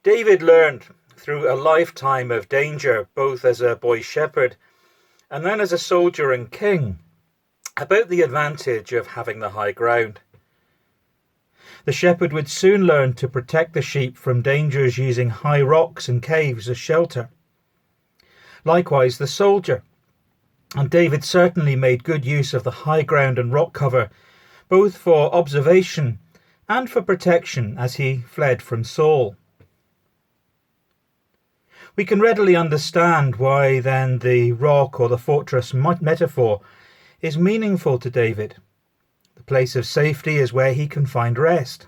David learned through a lifetime of danger, both as a boy shepherd and then as a soldier and king, about the advantage of having the high ground. The shepherd would soon learn to protect the sheep from dangers using high rocks and caves as shelter. Likewise, the soldier, and David certainly made good use of the high ground and rock cover, both for observation and for protection as he fled from Saul. We can readily understand why then the rock or the fortress metaphor is meaningful to David. The place of safety is where he can find rest.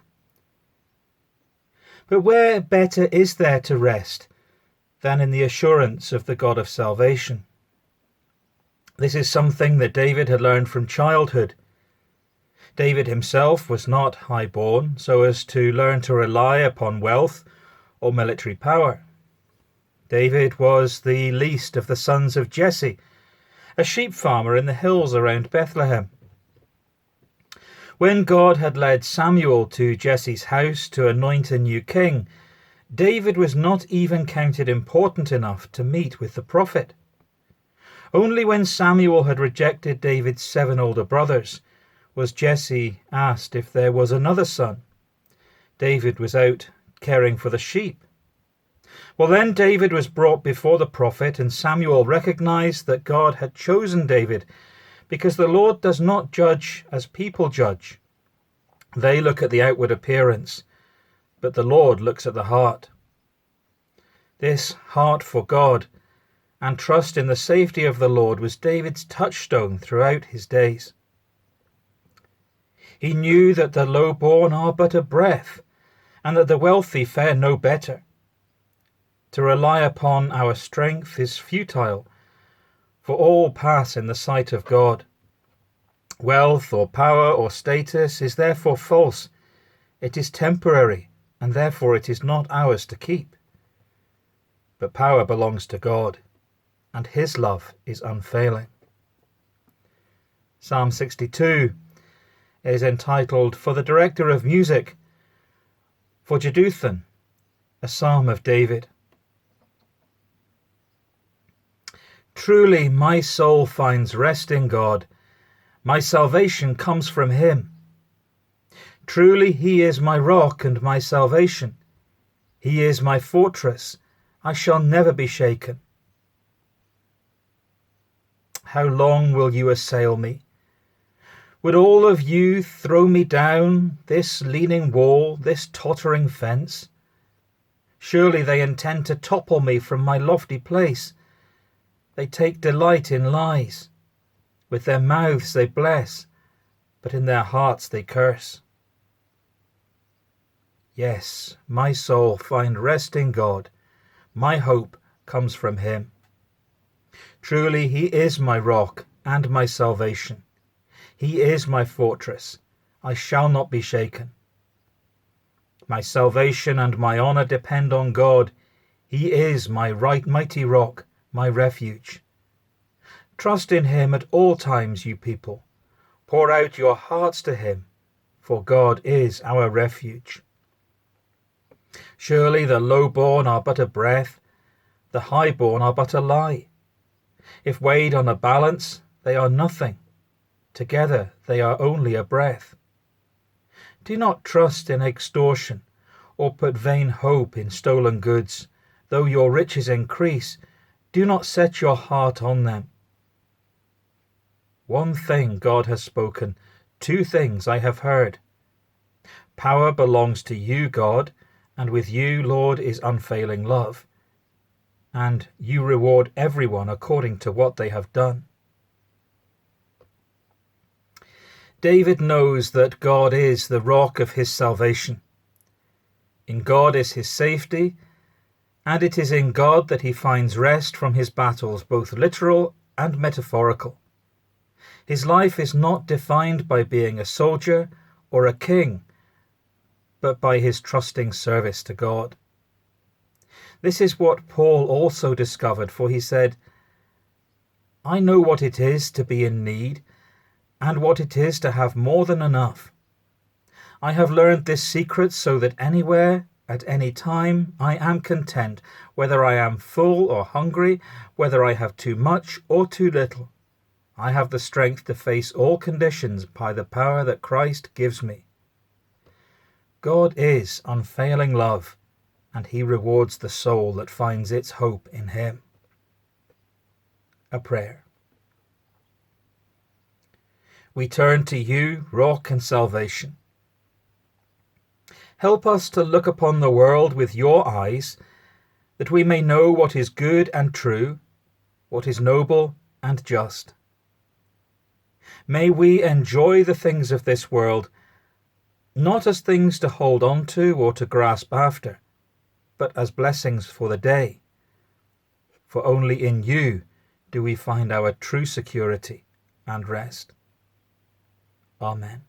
But where better is there to rest than in the assurance of the God of salvation? This is something that David had learned from childhood. David himself was not high-born, so as to learn to rely upon wealth or military power. David was the least of the sons of Jesse, a sheep farmer in the hills around Bethlehem. When God had led Samuel to Jesse's house to anoint a new king, David was not even counted important enough to meet with the prophet. Only when Samuel had rejected David's 7 older brothers was Jesse asked if there was another son. David was out caring for the sheep. Well, then David was brought before the prophet, and Samuel recognized that God had chosen David because the Lord does not judge as people judge. They look at the outward appearance, but the Lord looks at the heart. This heart for God and trust in the safety of the Lord was David's touchstone throughout his days. He knew that the low-born are but a breath, and that the wealthy fare no better. To rely upon our strength is futile, for all pass in the sight of God. Wealth or power or status is therefore false. It is temporary, and therefore it is not ours to keep. But power belongs to God, and his love is unfailing. Psalm 62 is entitled, "For the Director of Music, for Jeduthun, a Psalm of David." Truly my soul finds rest in God. My salvation comes from him. Truly he is my rock and my salvation. He is my fortress. I shall never be shaken. How long will you assail me? Would all of you throw me down, this leaning wall, this tottering fence? Surely they intend to topple me from my lofty place. They take delight in lies. With their mouths they bless, but in their hearts they curse. Yes, my soul find rest in God. My hope comes from him. Truly he is my rock and my salvation. He is my fortress. I shall not be shaken. My salvation and my honor depend on God. He is my mighty rock, my refuge. Trust in him at all times, you people. Pour out your hearts to him, for God is our refuge. Surely the low-born are but a breath, the high-born are but a lie. If weighed on a balance, they are nothing. Together they are only a breath. Do not trust in extortion, or put vain hope in stolen goods. Though your riches increase, do not set your heart on them. One thing God has spoken, 2 things I have heard. Power belongs to you, God, and with you, Lord, is unfailing love. And you reward everyone according to what they have done. David knows that God is the rock of his salvation. In God is his safety, and it is in God that he finds rest from his battles, both literal and metaphorical. His life is not defined by being a soldier or a king, but by his trusting service to God. This is what Paul also discovered, for he said, "I know what it is to be in need, and what it is to have more than enough. I have learned this secret so that anywhere, At any time I am content, whether I am full or hungry, whether I have too much or too little. I have the strength to face all conditions by the power that Christ gives me. God is unfailing love, and he rewards the soul that finds its hope in him. A prayer. We turn to you, rock and salvation. Help us to look upon the world with your eyes, that we may know what is good and true, what is noble and just. May we enjoy the things of this world, not as things to hold on to or to grasp after, but as blessings for the day. For only in you do we find our true security and rest. Amen.